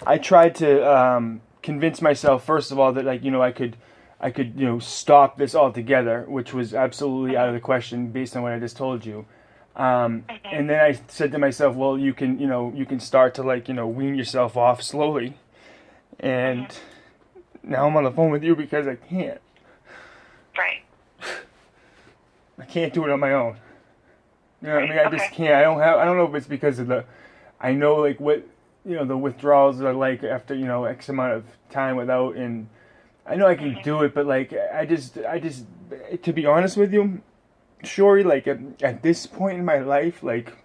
I tried to convince myself, first of all, that like I could stop this altogether, which was absolutely out of the question based on what I just told you. And then I said to myself, well, you can start to like wean yourself off slowly. And now I'm on the phone with you because I can't. Right. I can't do it on my own. You know what I mean? I just Okay. can't. I don't know if it's because of I know like what, the withdrawals are like after, X amount of time without, and I know I can do it, but like, I just, to be honest with you, Shori, like at this point in my life, like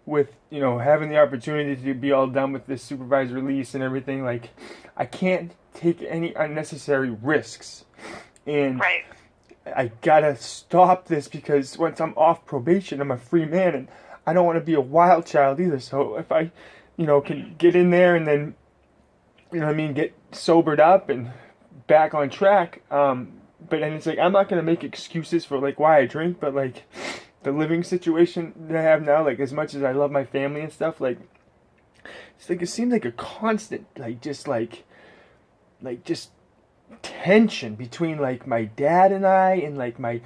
with, having the opportunity to be all done with this supervised release and everything, like I can't take any unnecessary risks. And Right. I gotta stop this because once I'm off probation, I'm a free man, and I don't want to be a wild child either. So if I, can get in there and then, get sobered up and back on track. But then it's like I'm not gonna make excuses for like why I drink, but like the living situation that I have now, like as much as I love my family and stuff, like it's like it seems like a constant, like just tension between like my dad and I and like my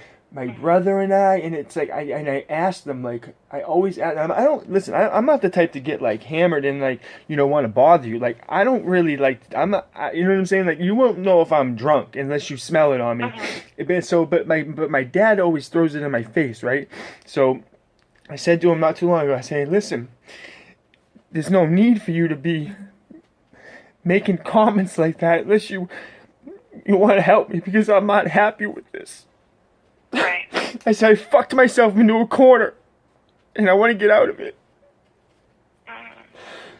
brother and I, and it's like I ask them, like I always ask them, I don't listen, I'm not the type to get like hammered and like want to bother you, like I don't really like, I'm not you know what I'm saying, like you won't know if I'm drunk unless you smell it on me. But my dad always throws it in my face, right? So I said to him not too long ago, I say, listen, there's no need for you to be making comments like that unless you want to help me, because I'm not happy with this. Right. I said I fucked myself into a corner, and I want to get out of it.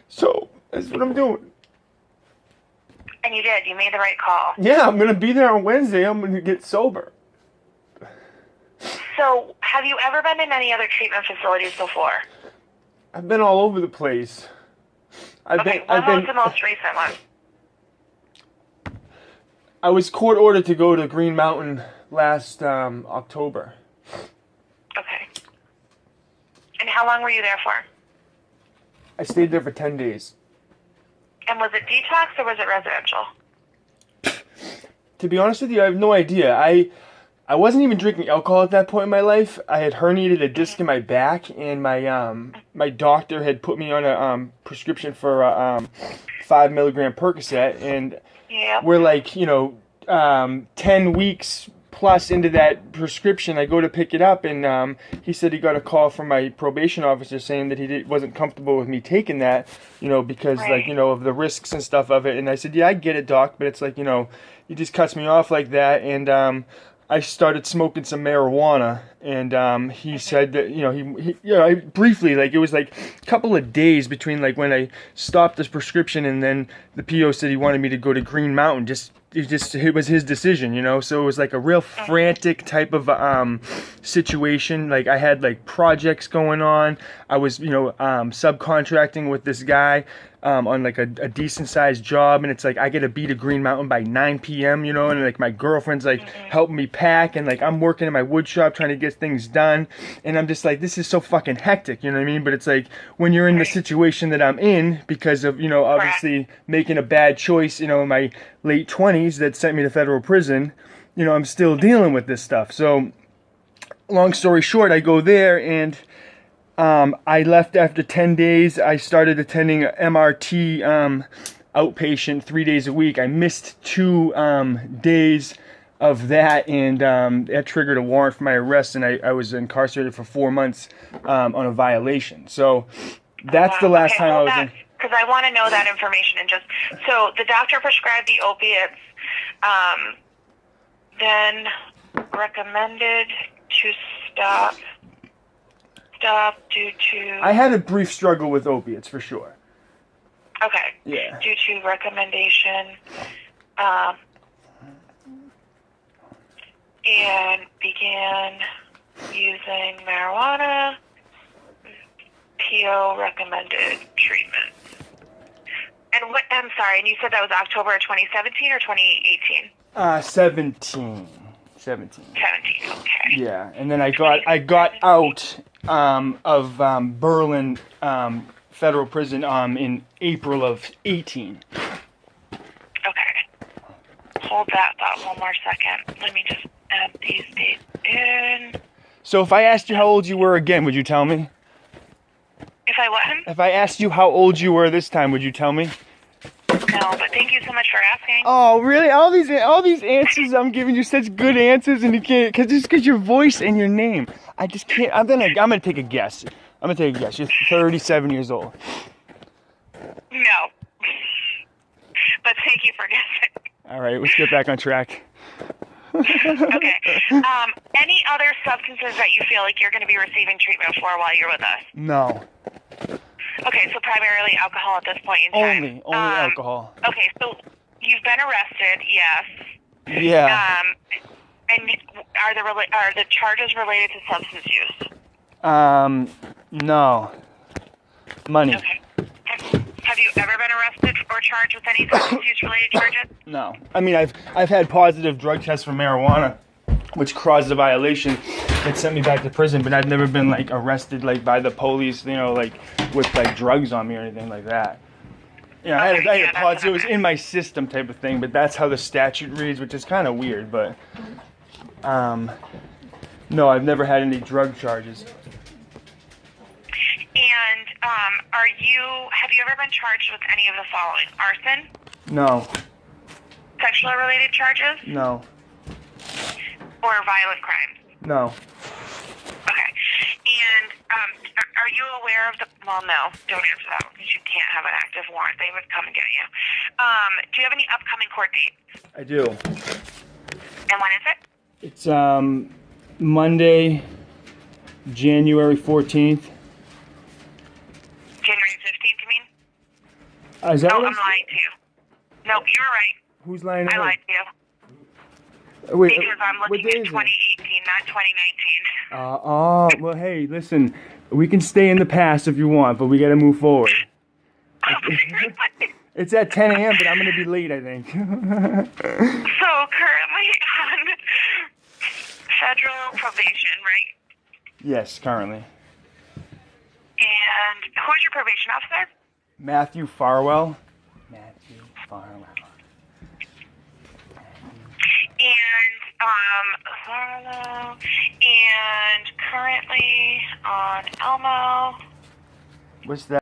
So that's what I'm doing. And you did. You made the right call. Yeah, I'm gonna be there on Wednesday. I'm gonna get sober. So, have you ever been in any other treatment facilities before? I've been all over the place. When was the most recent one? I was court ordered to go to Green Mountain last October. Okay. And how long were you there for? I stayed there for 10 days. And was it detox or was it residential? To be honest with you, I have no idea. I wasn't even drinking alcohol at that point in my life. I had herniated a disc in my back, and my doctor had put me on a prescription for a 5 milligram Percocet, and Yep. we're like 10 weeks plus into that prescription. I go to pick it up, and he said he got a call from my probation officer saying that he wasn't comfortable with me taking that, because Right. of the risks and stuff of it. And I said, yeah, I get it, doc, but it's like, he just cuts me off like that. And I started smoking some marijuana, and he said that I briefly, like it was like a couple of days between like when I stopped this prescription and then the PO said he wanted me to go to Green Mountain. It was his decision, so it was like a real frantic type of situation. Like I had like projects going on. I was subcontracting with this guy on like a decent sized job, and it's like I get to be to Green Mountain by 9 p.m. And like my girlfriend's like helping me pack, and like I'm working in my wood shop trying to get things done, and I'm just like, this is so fucking hectic, you know what I mean? But it's like when you're in the situation that I'm in because of obviously making a bad choice in my late 20s that sent me to federal prison, I'm still dealing with this stuff. So long story short, I go there, and I left after 10 days. I started attending MRT outpatient 3 days a week. I missed 2 days of that, and that triggered a warrant for my arrest, and I was incarcerated for 4 months on a violation. So that's the last time I was in. Because I want to know that information. And so the doctor prescribed the opiates, then recommended to stop due to... I had a brief struggle with opiates, for sure. Okay. Yeah. Due to recommendation, and began using marijuana, PO recommended treatment. And I'm sorry, and you said that was October 2017 or 2018? 17. 17, okay. Yeah, and then I got out of Berlin federal prison in April of 18. Okay. Hold that thought one more second. Let me just add these dates in. So if I asked you how old you were again, would you tell me? If I what? Him? If I asked you how old you were this time, would you tell me? No, but thank you so much for asking. Oh, really? All these answers I'm giving you such good answers, and you can't, because your voice and your name. I just can't. I'm gonna take a guess. I'm gonna take a guess. You're 37 years old. No. But thank you for guessing. All right, let's get back on track. Okay. Any other substances that you feel like you're going to be receiving treatment for while you're with us? No. Okay, so primarily alcohol at this point in time. Only alcohol. Okay, so you've been arrested, yes. Yeah. And are the charges related to substance use? No. Money. Okay. Have you ever been arrested or charged with any substance use related charges? No. I mean, I've had positive drug tests for marijuana, which caused a violation that sent me back to prison, but I've never been like arrested like by the police, you know, like with like drugs on me or anything like that. You know, I had a positive, it was in my system type of thing, but that's how the statute reads, which is kind of weird, but no, I've never had any drug charges. And have you ever been charged with any of the following? Arson? No. Sexually related charges? No. Or violent crimes? No. Okay. And are you aware of the... Well, no. Don't answer that one because you can't have an active warrant. They would come and get you. Do you have any upcoming court dates? I do. And when is it? It's Monday, January 14th. January 15th, you mean? Is that Oh, what I'm lying to you. No, you were right. Who's lying to I me? lied to you. Wait, Because I'm what looking day at is it? 2018, not 2019. Well, hey, listen, we can stay in the past if you want, but we got to move forward. It's at 10 a.m., but I'm going to be late, I think. So currently on federal probation, right? Yes, currently. And who is your probation officer? Matthew Farwell. And Harlow, and currently on Elmo. What's that?